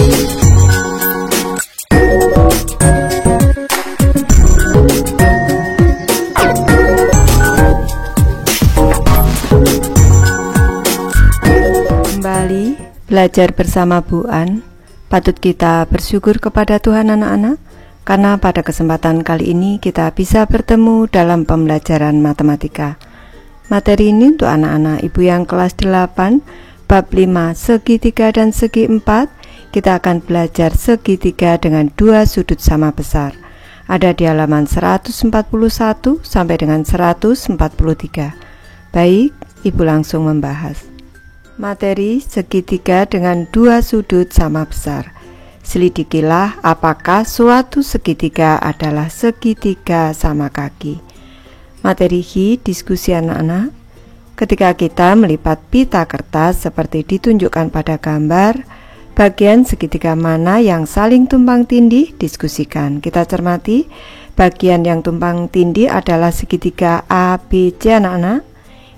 Kembali belajar bersama Bu An. Patut kita bersyukur kepada Tuhan anak-anak, karena pada kesempatan kali ini kita bisa bertemu dalam pembelajaran matematika. Materi ini untuk anak-anak ibu yang kelas 8, bab 5 segitiga dan segi 4. Kita akan belajar segitiga dengan dua sudut sama besar. Ada di halaman 141 sampai dengan 143. Baik, ibu langsung membahas. Materi segitiga dengan dua sudut sama besar. Selidikilah apakah suatu segitiga adalah segitiga sama kaki. Materi diskusi anak-anak. Ketika kita melipat pita kertas seperti ditunjukkan pada gambar, bagian segitiga mana yang saling tumpang tindih diskusikan. Kita cermati, bagian yang tumpang tindih adalah segitiga ABC anak-anak.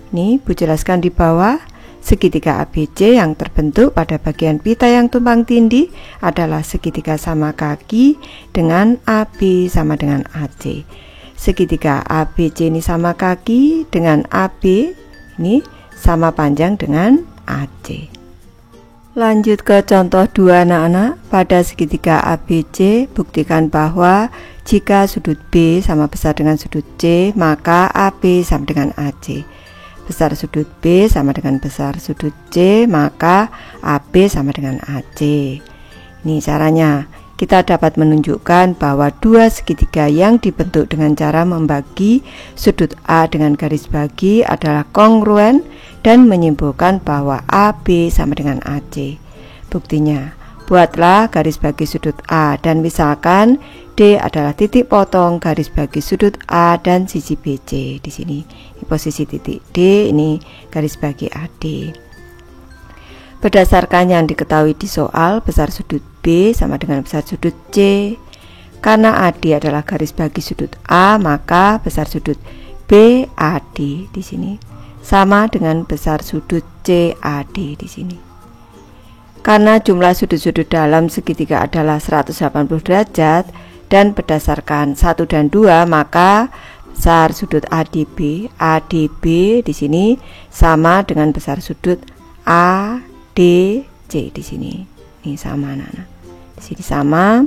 Ini Bu jelaskan di bawah. Segitiga ABC yang terbentuk pada bagian pita yang tumpang tindih adalah segitiga sama kaki dengan AB sama dengan AC. Segitiga ABC ini sama kaki dengan AB ini sama panjang dengan AC. Lanjut ke contoh 2 anak-anak. Pada segitiga ABC, buktikan bahwa jika sudut B sama besar dengan sudut C, maka AB sama dengan AC. Besar sudut B sama dengan besar sudut C, maka AB sama dengan AC. Ini caranya. Kita dapat menunjukkan bahwa dua segitiga yang dibentuk dengan cara membagi sudut A dengan garis bagi adalah kongruen dan menyimpulkan bahwa AB sama dengan AC. Buktinya, buatlah garis bagi sudut A dan misalkan D adalah titik potong garis bagi sudut A dan sisi BC. Di sini posisi titik D, ini garis bagi AD. Berdasarkan yang diketahui di soal, besar sudut B sama dengan besar sudut C. Karena AD adalah garis bagi sudut A, maka besar sudut BAD di sini sama dengan besar sudut CAD di sini. Karena jumlah sudut-sudut dalam segitiga adalah 180 derajat dan berdasarkan 1 dan 2, maka besar sudut ADB di sini sama dengan besar sudut ADC di sini. Ini sama anak-anak. Di sini sama.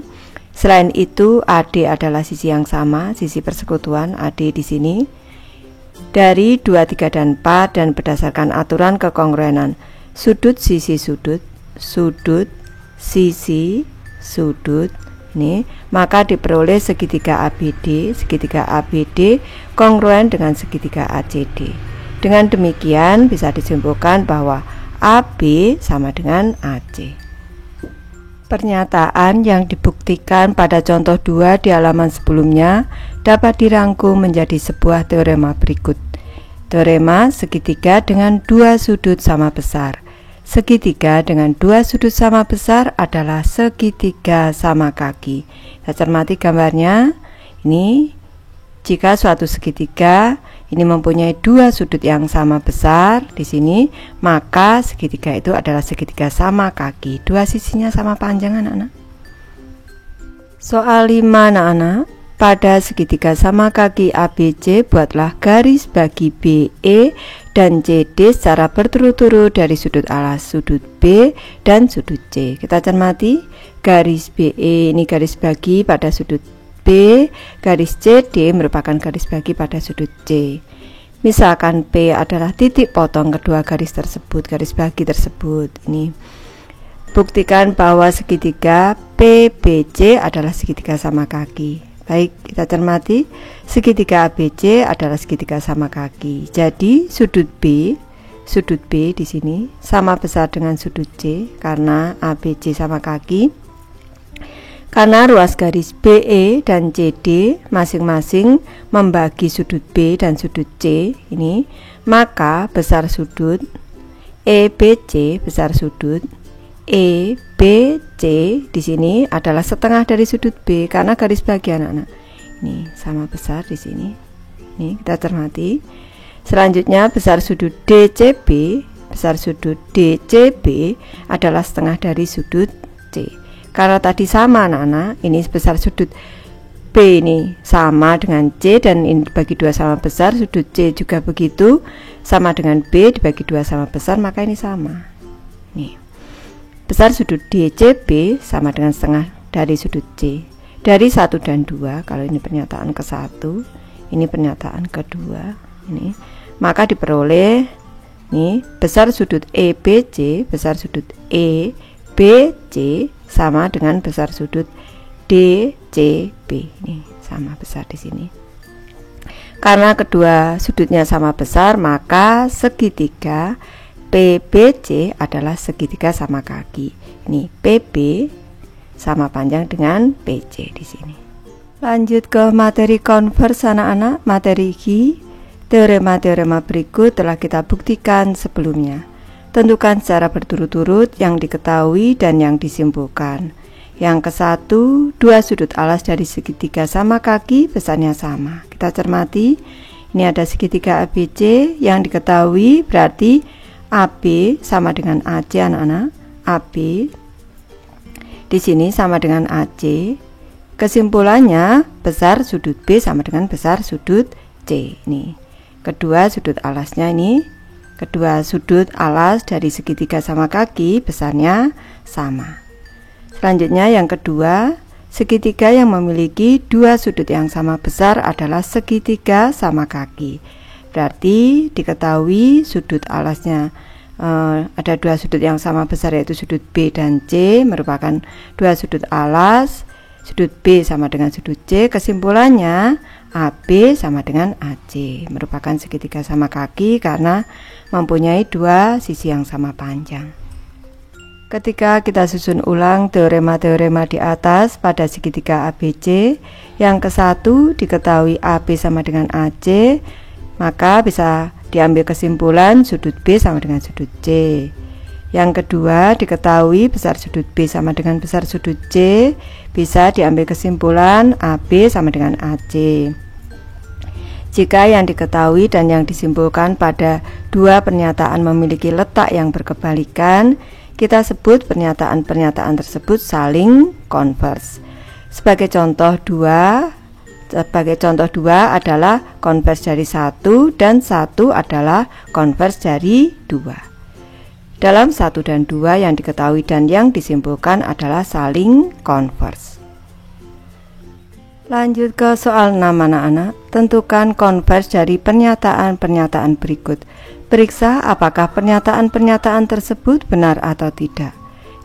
Selain itu, AD adalah sisi yang sama, sisi persekutuan AD di sini. Dari 2, 3 dan 4 dan berdasarkan aturan kekongruenan sudut sisi sudut sisi sudut ini, maka diperoleh segitiga ABD kongruen dengan segitiga ACD. Dengan demikian bisa disimpulkan bahwa AB sama dengan AC. Pernyataan yang dibuktikan pada contoh 2 di halaman sebelumnya dapat dirangkum menjadi sebuah teorema berikut. Teorema segitiga dengan dua sudut sama besar. Segitiga dengan dua sudut sama besar adalah segitiga sama kaki. Kita cermati gambarnya. Ini jika suatu segitiga ini mempunyai dua sudut yang sama besar di sini, maka segitiga itu adalah segitiga sama kaki. Dua sisinya sama panjang anak-anak. Soal 5 anak-anak. Pada segitiga sama kaki ABC, buatlah garis bagi BE dan CD secara berturut-turut dari sudut A sudut B dan sudut C. Kita cermati, garis BE ini garis bagi pada sudut B, garis CD merupakan garis bagi pada sudut C. Misalkan P adalah titik potong kedua garis tersebut, garis bagi tersebut. Ini buktikan bahwa segitiga PBC adalah segitiga sama kaki. Baik, kita cermati, segitiga ABC adalah segitiga sama kaki. Jadi sudut B di sini sama besar dengan sudut C karena ABC sama kaki. Karena ruas garis BE dan CD masing-masing membagi sudut B dan sudut C ini, maka besar sudut EBC, besar sudut EBC di sini adalah setengah dari sudut B karena garis bagi anak-anak. Ini sama besar di sini. Ini kita cermati. Selanjutnya besar sudut DCB adalah setengah dari sudut C. Karena tadi sama anak-anak, ini besar sudut B ini sama dengan C, dan ini dibagi 2 sama besar, sudut C juga begitu, sama dengan B dibagi 2 sama besar, maka ini sama. Nih, besar sudut DCB sama dengan setengah dari sudut C. Dari 1 dan 2, kalau ini pernyataan ke-1, ini pernyataan kedua, ini, maka diperoleh nih, besar sudut EBC, besar sudut EBC sama dengan besar sudut DCB. Ini sama besar di sini. Karena kedua sudutnya sama besar, maka segitiga PBC adalah segitiga sama kaki. Ini PB sama panjang dengan PC di sini. Lanjut ke materi converse anak-anak. Materi I, teorema-teorema berikut telah kita buktikan sebelumnya. Tentukan secara berturut-turut yang diketahui dan yang disimpulkan. Yang ke-1, 2 sudut alas dari segitiga sama kaki besarnya sama. Kita cermati, ini ada segitiga ABC yang diketahui, berarti AB sama dengan AC anak-anak. AB di sini sama dengan AC. Kesimpulannya, besar sudut B sama dengan besar sudut C. Ini kedua sudut alasnya, ini kedua sudut alas dari segitiga sama kaki besarnya sama. Selanjutnya yang kedua, segitiga yang memiliki 2 sudut yang sama besar adalah segitiga sama kaki. Berarti diketahui sudut alasnya ada 2 sudut yang sama besar, yaitu sudut B dan C, merupakan 2 sudut alas. Sudut B sama dengan sudut C. Kesimpulannya AB sama dengan AC, merupakan segitiga sama kaki karena mempunyai 2 sisi yang sama panjang. Ketika kita susun ulang teorema-teorema di atas pada segitiga ABC, yang ke-1 diketahui AB sama dengan AC, maka bisa diambil kesimpulan sudut B sama dengan sudut C. Yang kedua diketahui besar sudut B sama dengan besar sudut C, bisa diambil kesimpulan AB sama dengan AC. Jika yang diketahui dan yang disimpulkan pada 2 pernyataan memiliki letak yang berkebalikan, kita sebut pernyataan-pernyataan tersebut saling converse. Sebagai contoh 2 adalah converse dari 1 dan 1 adalah converse dari 2. Dalam 1 dan 2 yang diketahui dan yang disimpulkan adalah saling converse. Lanjut ke soal 6 anak-anak. Tentukan converse dari pernyataan-pernyataan berikut. Periksa apakah pernyataan-pernyataan tersebut benar atau tidak.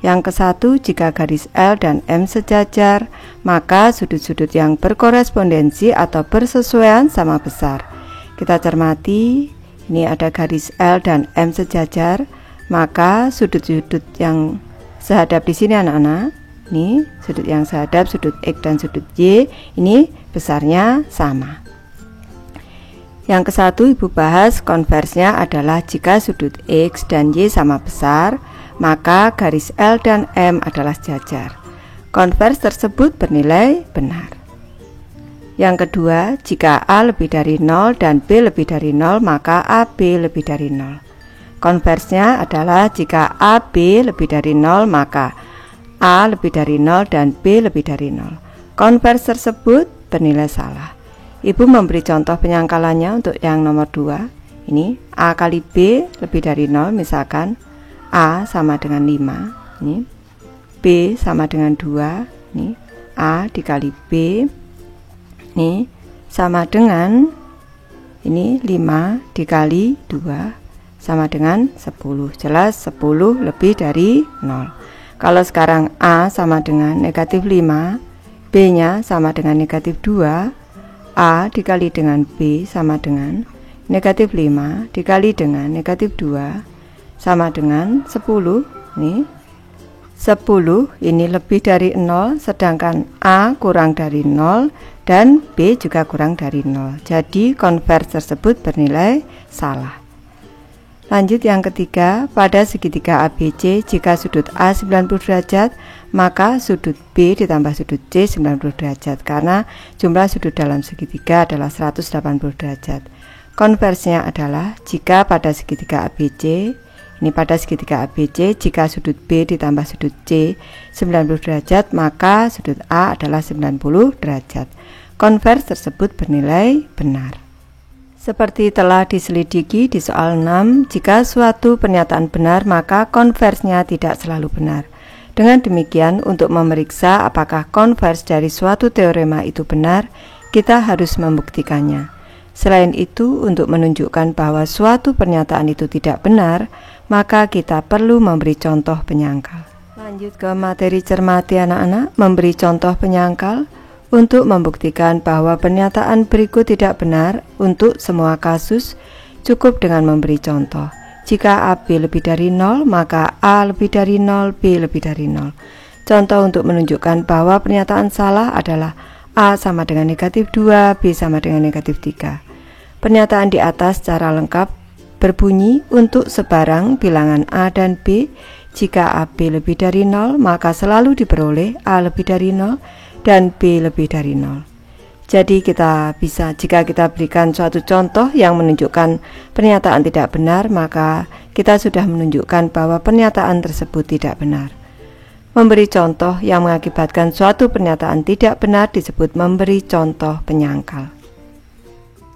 Yang ke-1, jika garis L dan M sejajar, maka sudut-sudut yang berkorespondensi atau bersesuaian sama besar. Kita cermati, ini ada garis L dan M sejajar, maka sudut-sudut yang sehadap di sini anak-anak, ini sudut yang sehadap, sudut X dan sudut Y, ini besarnya sama. Yang ke-1 Ibu bahas konversinya adalah jika sudut X dan Y sama besar, maka garis L dan M adalah sejajar. Konvers tersebut bernilai benar. Yang kedua, jika A lebih dari 0 dan B lebih dari 0, maka AB lebih dari 0. Konversinya adalah jika AB lebih dari 0, maka A lebih dari 0 dan B lebih dari 0. Konvers tersebut bernilai salah. Ibu memberi contoh penyangkalannya untuk yang nomor 2. Ini A kali B lebih dari 0, misalkan A sama dengan 5, ini B sama dengan 2, ini A dikali B, ini sama dengan ini 5 dikali 2 sama dengan 10. Jelas 10 lebih dari 0. Kalau sekarang A sama dengan negatif 5, B nya sama dengan negatif 2, A dikali dengan B sama dengan negatif 5 dikali dengan negatif 2 sama dengan 10. Nih 10 ini lebih dari 0, sedangkan A kurang dari 0 dan B juga kurang dari 0. Jadi konvers tersebut bernilai salah. Lanjut yang ketiga, pada segitiga ABC jika sudut A 90 derajat, maka sudut B ditambah sudut C 90 derajat karena jumlah sudut dalam segitiga adalah 180 derajat. Konversinya adalah jika pada segitiga ABC, Ini pada segitiga ABC, jika sudut B ditambah sudut C 90 derajat, maka sudut A adalah 90 derajat. Konvers tersebut bernilai benar. Seperti telah diselidiki di soal 6, jika suatu pernyataan benar, maka konversnya tidak selalu benar. Dengan demikian, untuk memeriksa apakah konvers dari suatu teorema itu benar, kita harus membuktikannya. Selain itu, untuk menunjukkan bahwa suatu pernyataan itu tidak benar, maka kita perlu memberi contoh penyangkal. Lanjut ke materi cermati anak-anak, memberi contoh penyangkal. Untuk membuktikan bahwa pernyataan berikut tidak benar untuk semua kasus, cukup dengan memberi contoh. Jika AB lebih dari 0, maka A lebih dari 0, B lebih dari 0. Contoh untuk menunjukkan bahwa pernyataan salah adalah A sama dengan negatif 2, B sama dengan negatif 3. Pernyataan di atas secara lengkap berbunyi untuk sebarang bilangan A dan B, jika AB lebih dari 0, maka selalu diperoleh A lebih dari 0 dan B lebih dari 0. Jadi jika kita berikan suatu contoh yang menunjukkan pernyataan tidak benar, maka kita sudah menunjukkan bahwa pernyataan tersebut tidak benar. Memberi contoh yang mengakibatkan suatu pernyataan tidak benar disebut memberi contoh penyangkal.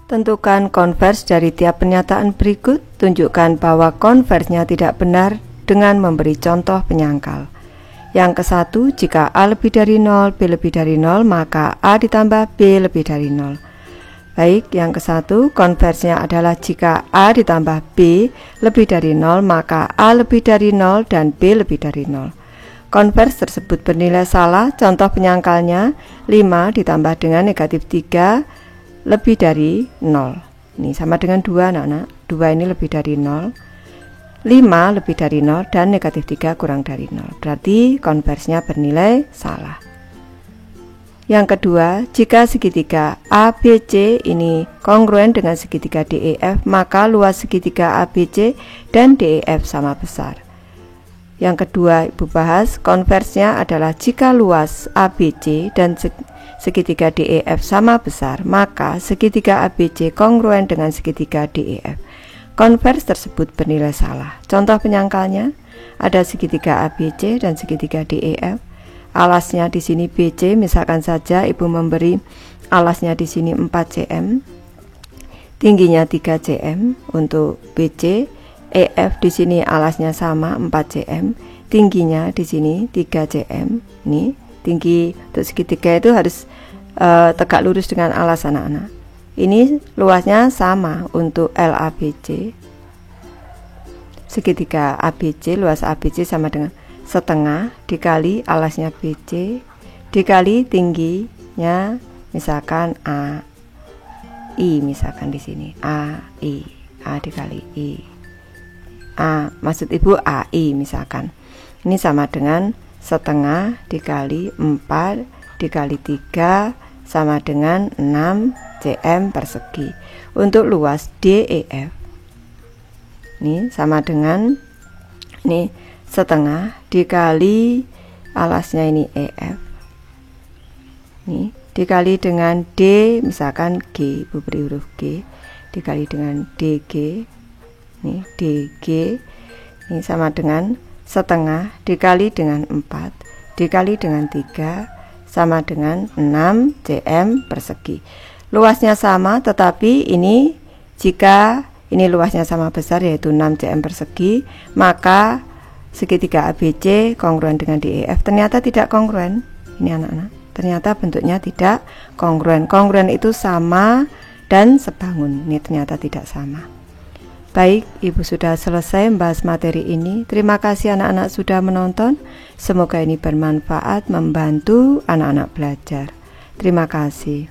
Tentukan konvers dari tiap pernyataan berikut. Tunjukkan bahwa konversnya tidak benar dengan memberi contoh penyangkal. Yang ke-1, jika A lebih dari 0, B lebih dari 0, maka A ditambah B lebih dari 0. Baik, yang ke-1, konversnya adalah jika A ditambah B lebih dari 0, maka A lebih dari 0 dan B lebih dari 0. Konvers tersebut bernilai salah. Contoh penyangkalnya 5 ditambah dengan negatif 3 lebih dari 0. Ini sama dengan 2 anak-anak. 2 ini lebih dari 0. 5 lebih dari 0 dan negatif 3 kurang dari 0. Berarti konversnya bernilai salah. Yang kedua, jika segitiga ABC ini kongruen dengan segitiga DEF, maka luas segitiga ABC dan DEF sama besar. Yang kedua Ibu bahas, konversnya adalah jika luas ABC dan segitiga DEF sama besar, maka segitiga ABC kongruen dengan segitiga DEF. Konvers tersebut bernilai salah. Contoh penyangkalnya ada segitiga ABC dan segitiga DEF. Alasnya di sini BC, misalkan saja Ibu memberi alasnya di sini 4 cm, tingginya 3 cm untuk BC. EF di sini alasnya sama 4 cm, tingginya di sini 3 cm. Ini tinggi untuk segitiga itu harus tegak lurus dengan alas anak-anak. Ini luasnya sama untuk LABC. Segitiga ABC, luas ABC sama dengan setengah dikali alasnya BC dikali tingginya misalkan AI, misalkan di sini AI, A dikali I. Maksud Ibu AI misalkan. Ini sama dengan setengah dikali 4 dikali 3 sama dengan 6 cm persegi. Untuk luas DEF ini sama dengan ini setengah dikali alasnya ini EF, ini dikali dengan D, misalkan G, Ibu beri huruf G, dikali dengan DG. Ini DG ini sama dengan setengah dikali dengan 4 dikali dengan 3 sama dengan 6 cm persegi. Luasnya sama, tetapi ini jika ini luasnya sama besar yaitu 6 cm persegi, maka segitiga ABC kongruen dengan DEF ternyata tidak kongruen. Ini anak-anak, ternyata bentuknya tidak kongruen. Kongruen itu sama dan sebangun. Ini ternyata tidak sama. Baik, Ibu sudah selesai membahas materi ini. Terima kasih anak-anak sudah menonton. Semoga ini bermanfaat, membantu anak-anak belajar. Terima kasih.